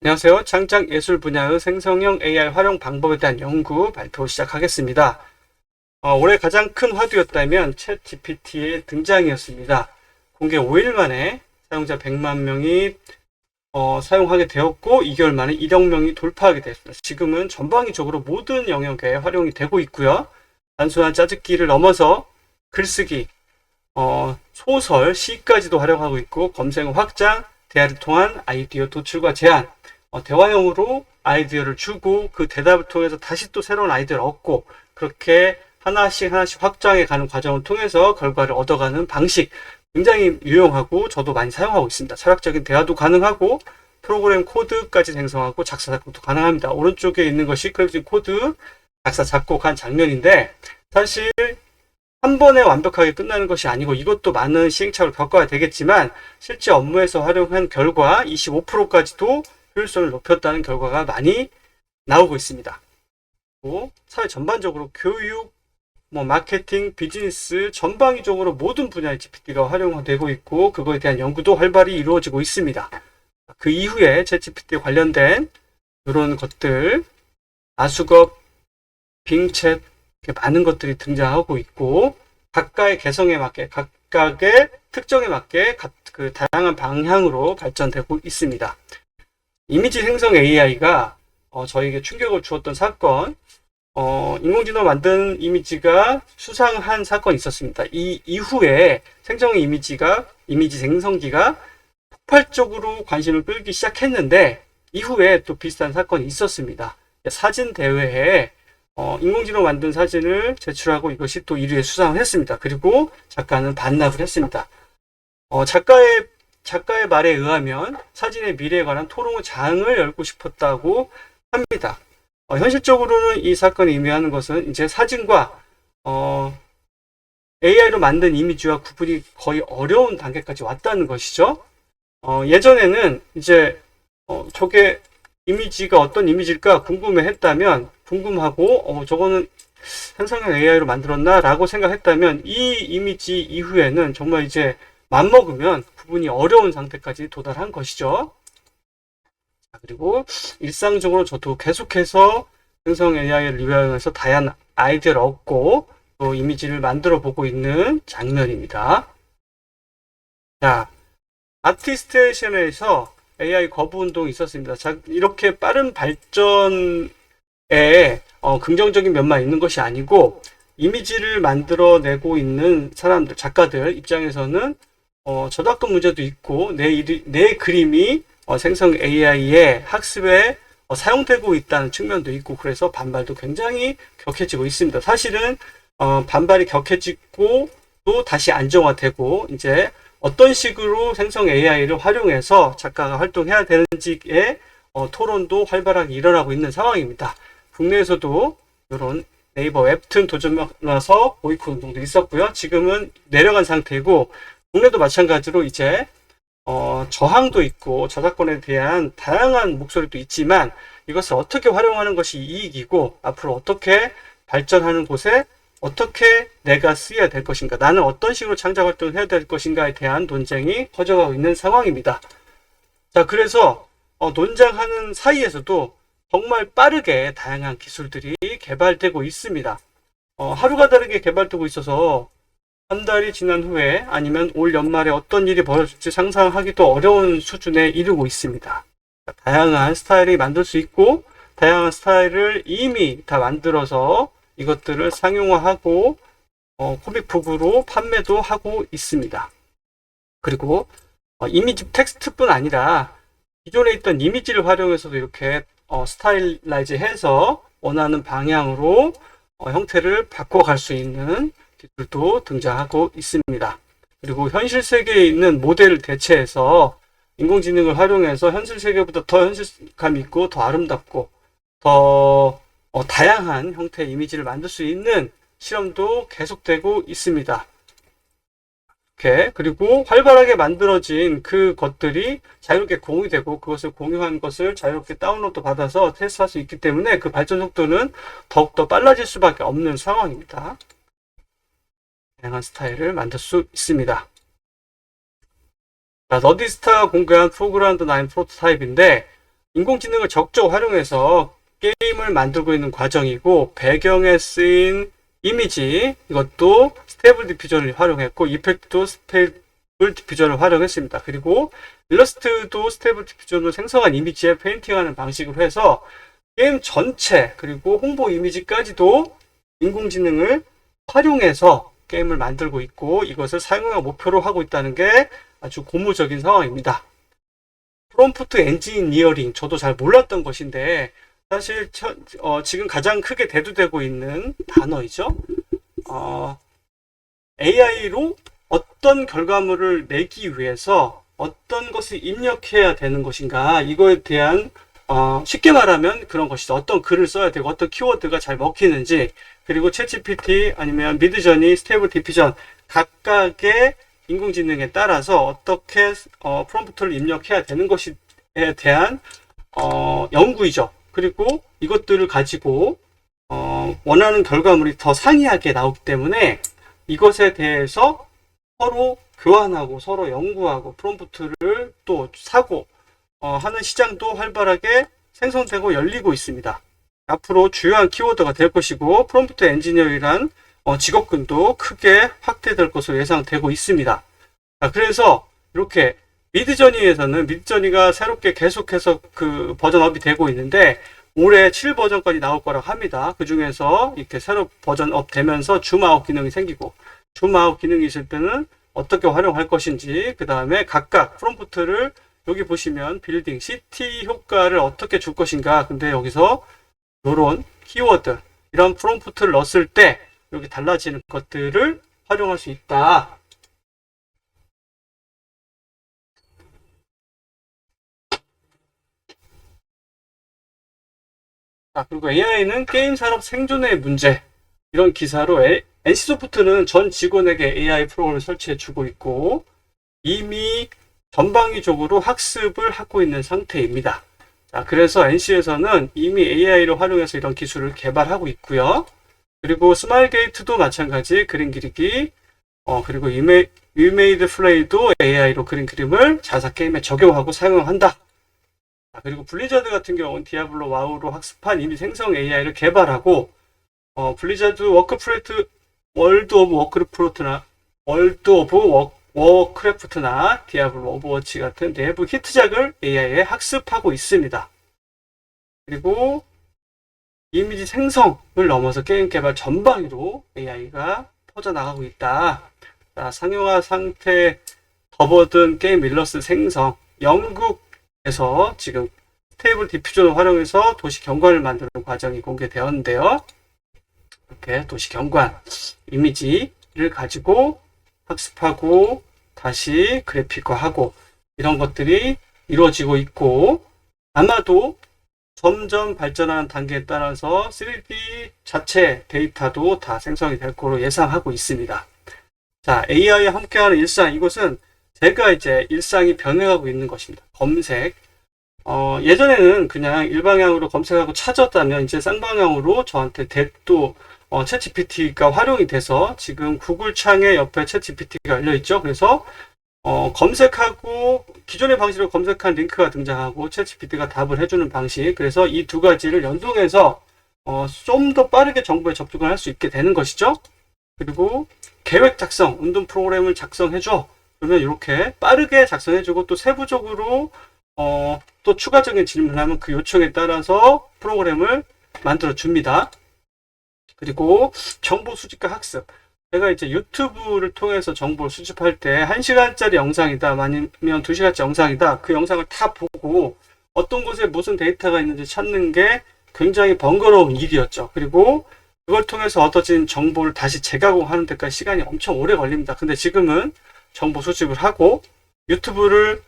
안녕하세요. 창작 예술 분야의 생성형 AI 활용 방법에 대한 연구 발표 시작하겠습니다. 올해 가장 큰 화두였다면 챗 GPT의 등장이었습니다. 공개 5일 만에 사용자 100만 명이 사용하게 되었고 2개월 만에 1억 명이 돌파하게 되었습니다. 지금은 전방위적으로 모든 영역에 활용이 되고 있고요. 단순한 짜집기를 넘어서 글쓰기, 소설, 시까지도 활용하고 있고 검색 확장, 대화를 통한 아이디어 도출과 제안, 대화형으로 아이디어를 주고 그 대답을 통해서 다시 또 새로운 아이디어를 얻고 그렇게 하나씩 확장해 가는 과정을 통해서 결과를 얻어가는 방식 굉장히 유용하고 저도 많이 사용하고 있습니다. 철학적인 대화도 가능하고 프로그램 코드까지 생성하고 작사 작곡도 가능합니다. 오른쪽에 있는 것이 크립팅 코드 작사 작곡한 장면인데 사실 한 번에 완벽하게 끝나는 것이 아니고 이것도 많은 시행착오를 겪어야 되겠지만 실제 업무에서 활용한 결과 25%까지도 효율성을 높였다는 결과가 많이 나오고 있습니다. 사회 전반적으로 교육, 마케팅, 비즈니스 전방위적으로 모든 분야의 GPT가 활용되고 있고 그거에 대한 연구도 활발히 이루어지고 있습니다. 그 이후에 챗GPT에 관련된 이런 것들, 아수겁, 빙챗 많은 것들이 등장하고 있고 각각의 개성에 맞게 각각의 특정에 맞게 그 다양한 방향으로 발전되고 있습니다. 이미지 생성 AI가 저에게 충격을 주었던 사건, 인공지능 만든 이미지가 수상한 사건이 있었습니다. 이 이후에 생성 이미지 생성기가 폭발적으로 관심을 끌기 시작했는데 이후에 또 비슷한 사건이 있었습니다. 사진 대회에 인공지능 만든 사진을 제출하고 이것이 또 1위에 수상을 했습니다. 그리고 작가는 반납을 했습니다. 작가의 말에 의하면 사진의 미래에 관한 토론의 장을 열고 싶었다고 합니다. 현실적으로는 이 사건이 의미하는 것은 이제 사진과 AI로 만든 이미지와 구분이 거의 어려운 단계까지 왔다는 것이죠. 예전에는 이제 저게 이미지가 어떤 이미지일까 궁금해했다면 궁금하고 저거는 생성형 AI로 만들었나 라고 생각했다면 이 이미지 이후에는 정말 이제 맘먹으면 구분이 어려운 상태까지 도달한 것이죠. 그리고 일상적으로 저도 계속해서 생성 AI를 이용해서 다양한 아이디어를 얻고 또 이미지를 만들어 보고 있는 장면입니다. 자, 아티스테이션에서 AI 거부 운동이 있었습니다. 자, 이렇게 빠른 발전에 긍정적인 면만 있는 것이 아니고 이미지를 만들어내고 있는 사람들, 작가들 입장에서는 저작권 문제도 있고 내 그림이 생성 AI의 학습에 사용되고 있다는 측면도 있고 그래서 반발도 굉장히 격해지고 있습니다. 사실은 반발이 격해지고 또 다시 안정화되고 이제 어떤 식으로 생성 AI를 활용해서 작가가 활동해야 되는지에 토론도 활발하게 일어나고 있는 상황입니다. 국내에서도 이런 네이버 웹툰 도전나서 보이콧 운동도 있었고요. 지금은 내려간 상태이고 국내도 마찬가지로 이제 저항도 있고 저작권에 대한 다양한 목소리도 있지만 이것을 어떻게 활용하는 것이 이익이고 앞으로 어떻게 발전하는 곳에 어떻게 내가 쓰여야 될 것인가 나는 어떤 식으로 창작 활동을 해야 될 것인가에 대한 논쟁이 커져가고 있는 상황입니다. 자, 그래서 논쟁하는 사이에서도 정말 빠르게 다양한 기술들이 개발되고 있습니다. 하루가 다르게 개발되고 있어서 한 달이 지난 후에 아니면 올 연말에 어떤 일이 벌어질지 상상하기도 어려운 수준에 이르고 있습니다. 다양한 스타일이 만들 수 있고 다양한 스타일을 이미 다 만들어서 이것들을 상용화하고 코믹북으로 판매도 하고 있습니다. 그리고 이미지 텍스트뿐 아니라 기존에 있던 이미지를 활용해서도 이렇게 스타일라이즈 해서 원하는 방향으로 형태를 바꿔갈 수 있는 기술도 등장하고 있습니다. 그리고 현실 세계에 있는 모델을 대체해서 인공지능을 활용해서 현실 세계보다 더 현실감 있고 더 아름답고 더 다양한 형태의 이미지를 만들 수 있는 실험도 계속되고 있습니다. 그리고 활발하게 만들어진 그 것들이 자유롭게 공유되고 그것을 공유한 것을 자유롭게 다운로드 받아서 테스트할 수 있기 때문에 그 발전 속도는 더욱더 빨라질 수밖에 없는 상황입니다. 다양한 스타일을 만들 수 있습니다. 자, 너디스타가 공개한 프로그램드 9 프로토타입인데 인공지능을 적극 활용해서 게임을 만들고 있는 과정이고, 배경에 쓰인 이미지, 이것도 스테이블 디퓨전을 활용했고, 이펙트도 스테이블 디퓨전을 활용했습니다. 그리고 일러스트도 스테이블 디퓨전으로 생성한 이미지에 페인팅하는 방식으로 해서 게임 전체, 그리고 홍보 이미지까지도 인공지능을 활용해서 게임을 만들고 있고, 이것을 사용자 목표로 하고 있다는 게 아주 고무적인 상황입니다. 프롬프트 엔지니어링, 저도 잘 몰랐던 것인데 사실 지금 가장 크게 대두되고 있는 단어이죠. AI로 어떤 결과물을 내기 위해서 어떤 것을 입력해야 되는 것인가, 이거에 대한 쉽게 말하면 그런 것이죠. 어떤 글을 써야 되고 어떤 키워드가 잘 먹히는지, 그리고 챗GPT 아니면 미드저니, 스테이블 디퓨전 각각의 인공지능에 따라서 어떻게 프롬프트를 입력해야 되는 것에 대한 연구이죠. 그리고 이것들을 가지고 원하는 결과물이 더 상이하게 나오기 때문에 이것에 대해서 서로 교환하고 서로 연구하고 프롬프트를 또 사고 하는 시장도 활발하게 생성되고 열리고 있습니다. 앞으로 주요한 키워드가 될 것이고, 프롬프트 엔지니어이란 직업군도 크게 확대될 것으로 예상되고 있습니다. 그래서 이렇게 미드저니가 새롭게 계속해서 그 버전업이 되고 있는데, 올해 7 버전까지 나올 거라고 합니다. 그 중에서 이렇게 새로 버전업 되면서 줌아웃 기능이 생기고, 줌아웃 기능이 있을 때는 어떻게 활용할 것인지, 그 다음에 각각 프롬프트를 여기 보시면 빌딩, 시티 효과를 어떻게 줄 것인가. 근데 여기서 이런 키워드, 이런 프롬프트를 넣었을 때 여기 달라지는 것들을 활용할 수 있다. 그리고 AI는 게임 산업 생존의 문제, 이런 기사로 NC소프트는 전 직원에게 AI 프로그램을 설치해 주고 있고, 이미 전방위적으로 학습을 하고 있는 상태입니다. 그래서 NC에서는 이미 AI를 활용해서 이런 기술을 개발하고 있고요. 그리고 스마일게이트도 마찬가지, 그림 그리기, 그리고 위메이드 플레이도 AI로 그림 그림을 자사 게임에 적용하고 사용한다. 그리고 블리자드 같은 경우는 디아블로 와우로 학습한 이미 생성 AI를 개발하고, 블리자드 월드 오브 워크래프트나 디아블로 오버워치 같은 내부 히트작을 AI에 학습하고 있습니다. 그리고 이미지 생성을 넘어서 게임 개발 전방위로 AI가 퍼져나가고 있다. 상용화 상태 접어든 게임 일러스트 생성, 영국에서 지금 스테이블 디퓨전을 활용해서 도시 경관을 만드는 과정이 공개되었는데요. 이렇게 도시 경관 이미지를 가지고 학습하고 다시 그래픽화하고 이런 것들이 이루어지고 있고, 아마도 점점 발전하는 단계에 따라서 3D 자체 데이터도 다 생성이 될 거로 예상하고 있습니다. 자, AI와 함께하는 일상, 이것은 제가 이제 일상이 변해가고 있는 것입니다. 검색. 예전에는 그냥 일방향으로 검색하고 찾았다면 이제 쌍방향으로 저한테 또 챗GPT가 활용이 돼서 지금 구글 창에 옆에 챗GPT가 열려있죠. 그래서 검색하고 기존의 방식으로 검색한 링크가 등장하고 챗GPT가 답을 해주는 방식, 그래서 이 두 가지를 연동해서 좀 더 빠르게 정보에 접근을 할 수 있게 되는 것이죠. 그리고 계획 작성, 운동 프로그램을 작성해줘. 그러면 이렇게 빠르게 작성해주고 또 세부적으로 또 추가적인 질문을 하면 그 요청에 따라서 프로그램을 만들어 줍니다. 그리고 정보 수집과 학습. 제가 이제 유튜브를 통해서 정보를 수집할 때 1시간짜리 영상이다, 아니면 2시간짜리 영상이다, 그 영상을 다 보고 어떤 곳에 무슨 데이터가 있는지 찾는 게 굉장히 번거로운 일이었죠. 그리고 그걸 통해서 얻어진 정보를 다시 재가공하는 데까지 시간이 엄청 오래 걸립니다. 근데 지금은 정보 수집을 하고 유튜브를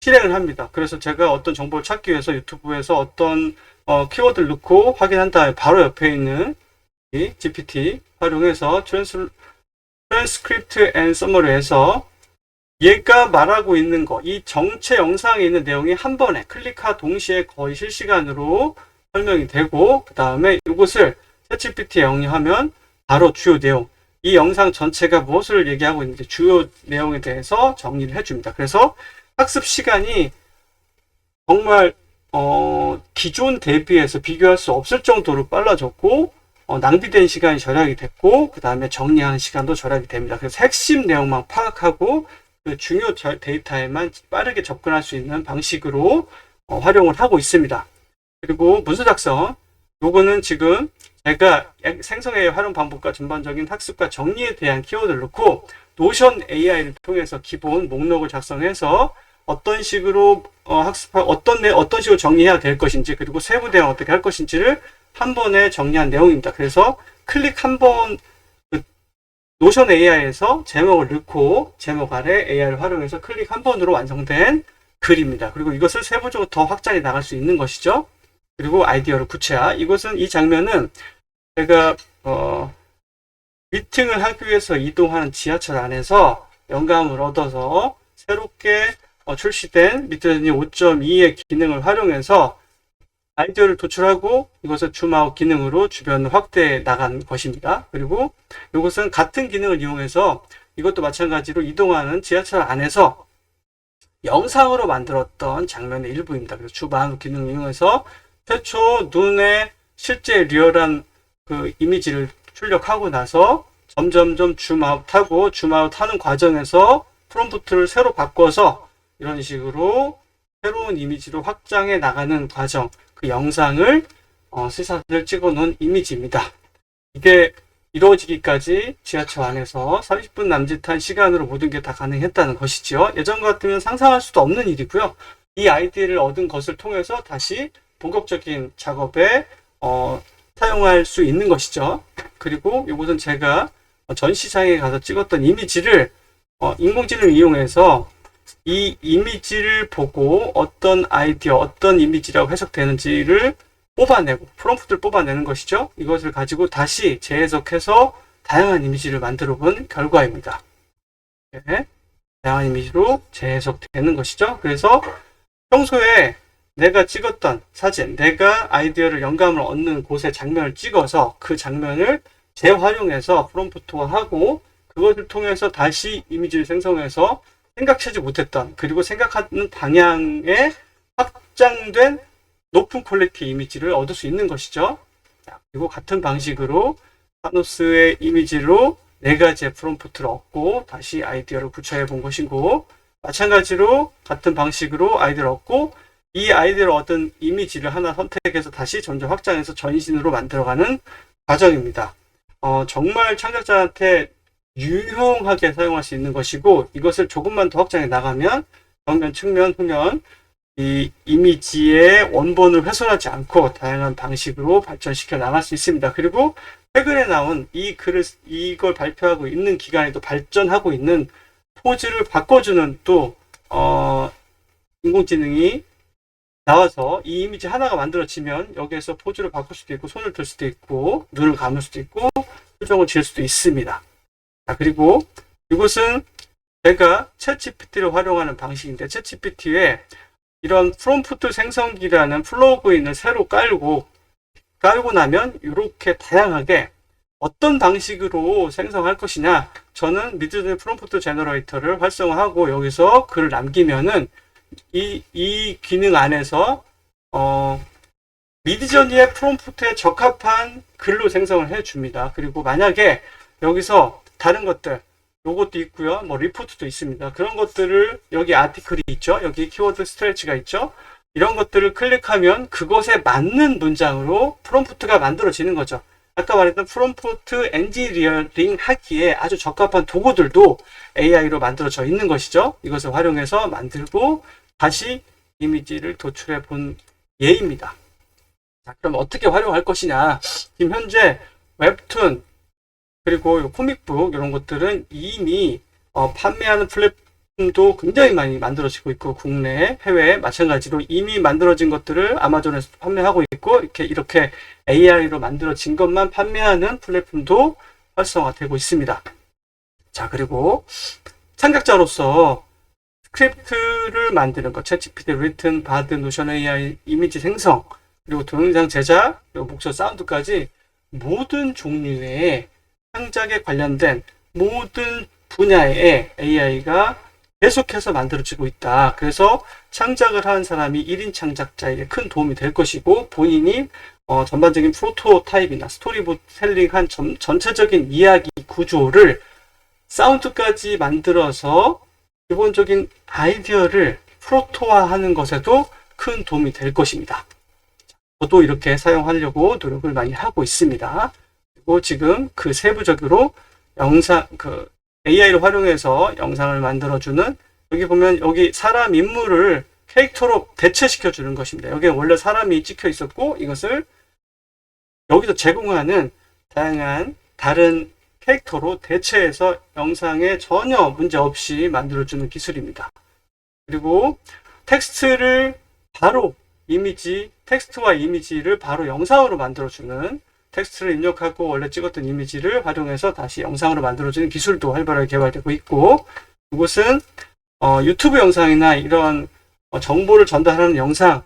실행을 합니다. 그래서 제가 어떤 정보를 찾기 위해서 유튜브에서 어떤 키워드를 넣고 확인한 다음에 바로 옆에 있는 이 GPT 활용해서 트랜스크립트 앤 서머리에서 얘가 말하고 있는 거, 이 정체 영상에 있는 내용이 한 번에 클릭하 동시에 거의 실시간으로 설명이 되고, 그 다음에 이것을 챗GPT에 영입하면 바로 주요 내용, 이 영상 전체가 무엇을 얘기하고 있는지 주요 내용에 대해서 정리를 해줍니다. 그래서 학습 시간이 정말 기존 대비해서 비교할 수 없을 정도로 빨라졌고 낭비된 시간이 절약이 됐고 그 다음에 정리하는 시간도 절약이 됩니다. 그래서 핵심 내용만 파악하고 그 중요 데이터에만 빠르게 접근할 수 있는 방식으로 활용을 하고 있습니다. 그리고 문서 작성, 요거는 지금 제가 생성 AI 활용 방법과 전반적인 학습과 정리에 대한 키워드를 넣고 노션 AI를 통해서 기본 목록을 작성해서 어떤 식으로 어떤 식으로 정리해야 될 것인지, 그리고 세부 대응 어떻게 할 것인지를 한 번에 정리한 내용입니다. 그래서 클릭 한 번, 노션 AI에서 제목을 넣고 제목 아래 AI를 활용해서 클릭 한 번으로 완성된 글입니다. 그리고 이것을 세부적으로 더 확장해 나갈 수 있는 것이죠. 그리고 아이디어를 구체화. 이 장면은 제가 미팅을 하기 위해서 이동하는 지하철 안에서 영감을 얻어서 새롭게 출시된 미드저니 5.2의 기능을 활용해서 아이디어를 도출하고 이것을 줌아웃 기능으로 주변을 확대해 나간 것입니다. 그리고 이것은 같은 기능을 이용해서 이것도 마찬가지로 이동하는 지하철 안에서 영상으로 만들었던 장면의 일부입니다. 그래서 줌아웃 기능을 이용해서 최초 눈에 실제 리얼한 그 이미지를 출력하고 나서 점점점 줌아웃하고 줌아웃하는 과정에서 프롬프트를 새로 바꿔서 이런 식으로 새로운 이미지로 확장해 나가는 과정, 그 영상을 스샷을 찍어 놓은 이미지입니다. 이게 이루어지기까지 지하철 안에서 30분 남짓한 시간으로 모든 게 다 가능했다는 것이죠. 예전 같으면 상상할 수도 없는 일이고요. 이 아이디어를 얻은 것을 통해서 다시 본격적인 작업에 사용할 수 있는 것이죠. 그리고 이것은 제가 전시장에 가서 찍었던 이미지를 인공지능을 이용해서 이 이미지를 보고 어떤 아이디어, 어떤 이미지라고 해석되는지를 뽑아내고 프롬프트를 뽑아내는 것이죠. 이것을 가지고 다시 재해석해서 다양한 이미지를 만들어 본 결과입니다. 네, 다양한 이미지로 재해석되는 것이죠. 그래서 평소에 내가 찍었던 사진, 내가 아이디어를 영감을 얻는 곳의 장면을 찍어서 그 장면을 재활용해서 프롬프트화하고 그것을 통해서 다시 이미지를 생성해서 생각하지 못했던, 그리고 생각하는 방향에 확장된 높은 퀄리티 이미지를 얻을 수 있는 것이죠. 그리고 같은 방식으로 타노스의 이미지로 4가지의 프롬프트를 얻고 다시 아이디어를 구체화해 본 것이고, 마찬가지로 같은 방식으로 아이디어를 얻고 이 아이디어를 얻은 이미지를 하나 선택해서 다시 점점 확장해서 전신으로 만들어가는 과정입니다. 정말 창작자한테 유용하게 사용할 수 있는 것이고, 이것을 조금만 더 확장해 나가면 정면, 측면, 후면 이 이미지의 원본을 훼손하지 않고 다양한 방식으로 발전시켜 나갈 수 있습니다. 그리고 최근에 나온 이걸 발표하고 있는 기간에도 발전하고 있는 포즈를 바꿔주는 또 인공지능이 나와서 이 이미지 하나가 만들어지면 여기에서 포즈를 바꿀 수도 있고 손을 들 수도 있고 눈을 감을 수도 있고 표정을 지을 수도 있습니다. 그리고 이것은 제가 챗GPT를 활용하는 방식인데, 챗GPT에 이런 프롬프트 생성기라는 플러그인을 새로 깔고 나면 이렇게 다양하게 어떤 방식으로 생성할 것이냐, 저는 미드저니 프롬프트 제너레이터를 활성화하고 여기서 글을 남기면은 이 기능 안에서 미드저니의 프롬프트에 적합한 글로 생성을 해줍니다. 그리고 만약에 여기서 다른 것들, 요것도 있고요. 뭐 리포트도 있습니다. 그런 것들을, 여기 아티클이 있죠. 여기 키워드 스트레치가 있죠. 이런 것들을 클릭하면 그것에 맞는 문장으로 프롬프트가 만들어지는 거죠. 아까 말했던 프롬프트 엔지니어링 하기에 아주 적합한 도구들도 AI로 만들어져 있는 것이죠. 이것을 활용해서 만들고 다시 이미지를 도출해 본 예입니다. 자, 그럼 어떻게 활용할 것이냐. 지금 현재 웹툰, 그리고 코믹북 이런 것들은 이미 판매하는 플랫폼도 굉장히 많이 만들어지고 있고, 국내, 해외 마찬가지로 이미 만들어진 것들을 아마존에서 판매하고 있고, 이렇게 AI로 만들어진 것만 판매하는 플랫폼도 활성화되고 있습니다. 자, 그리고 창작자로서 스크립트를 만드는 것, 챗GPT, 리튼, 바드, 노션 AI, 이미지 생성, 그리고 동영상 제작, 그리고 목소리, 사운드까지 모든 종류의 창작에 관련된 모든 분야의 AI가 계속해서 만들어지고 있다. 그래서 창작을 한 사람이 1인 창작자에게 큰 도움이 될 것이고, 본인이 전반적인 프로토타입이나 스토리보드 텔링한 전체적인 이야기 구조를 사운드까지 만들어서 기본적인 아이디어를 프로토화하는 것에도 큰 도움이 될 것입니다. 저도 이렇게 사용하려고 노력을 많이 하고 있습니다. 그리고 지금 그 세부적으로 AI를 활용해서 영상을 만들어주는, 여기 보면 여기 사람 인물을 캐릭터로 대체시켜 주는 것입니다. 여기에 원래 사람이 찍혀 있었고, 이것을 여기서 제공하는 다양한 다른 캐릭터로 대체해서 영상에 전혀 문제 없이 만들어주는 기술입니다. 그리고 텍스트를 바로 텍스트와 이미지를 바로 영상으로 만들어주는, 텍스트를 입력하고 원래 찍었던 이미지를 활용해서 다시 영상으로 만들어주는 기술도 활발하게 개발되고 있고, 이것은 유튜브 영상이나 이런 정보를 전달하는 영상을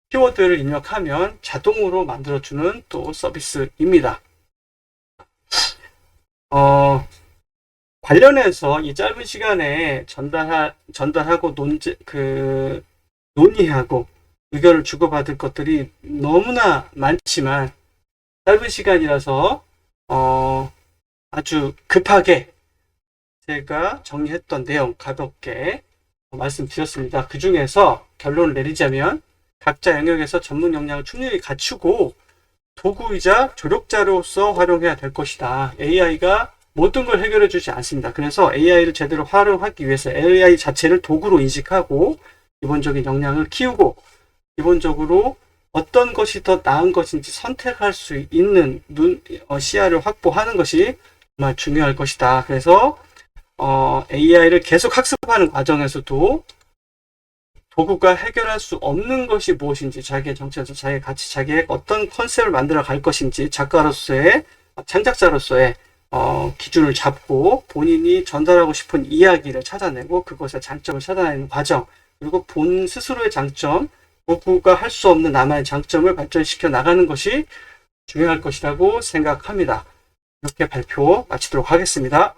키워드를 입력하면 자동으로 만들어주는 또 서비스입니다. 관련해서 이 짧은 시간에 전달하고 논의하고 의견을 주고받을 것들이 너무나 많지만, 짧은 시간이라서 아주 급하게 제가 정리했던 내용 가볍게 말씀드렸습니다. 그 중에서 결론을 내리자면, 각자 영역에서 전문 역량을 충분히 갖추고 도구이자 조력자로서 활용해야 될 것이다. AI가 모든 걸 해결해 주지 않습니다. 그래서 AI를 제대로 활용하기 위해서 AI 자체를 도구로 인식하고 기본적인 역량을 키우고, 기본적으로 어떤 것이 더 나은 것인지 선택할 수 있는 시야를 확보하는 것이 정말 중요할 것이다. 그래서 AI를 계속 학습하는 과정에서도 도구가 해결할 수 없는 것이 무엇인지, 자기의 정체에서 자기의 가치, 자기의 어떤 컨셉을 만들어 갈 것인지, 작가로서의, 창작자로서의 기준을 잡고 본인이 전달하고 싶은 이야기를 찾아내고 그것의 장점을 찾아내는 과정, 그리고 본 스스로의 장점, 도구가 할 수 없는 나만의 장점을 발전시켜 나가는 것이 중요할 것이라고 생각합니다. 이렇게 발표 마치도록 하겠습니다.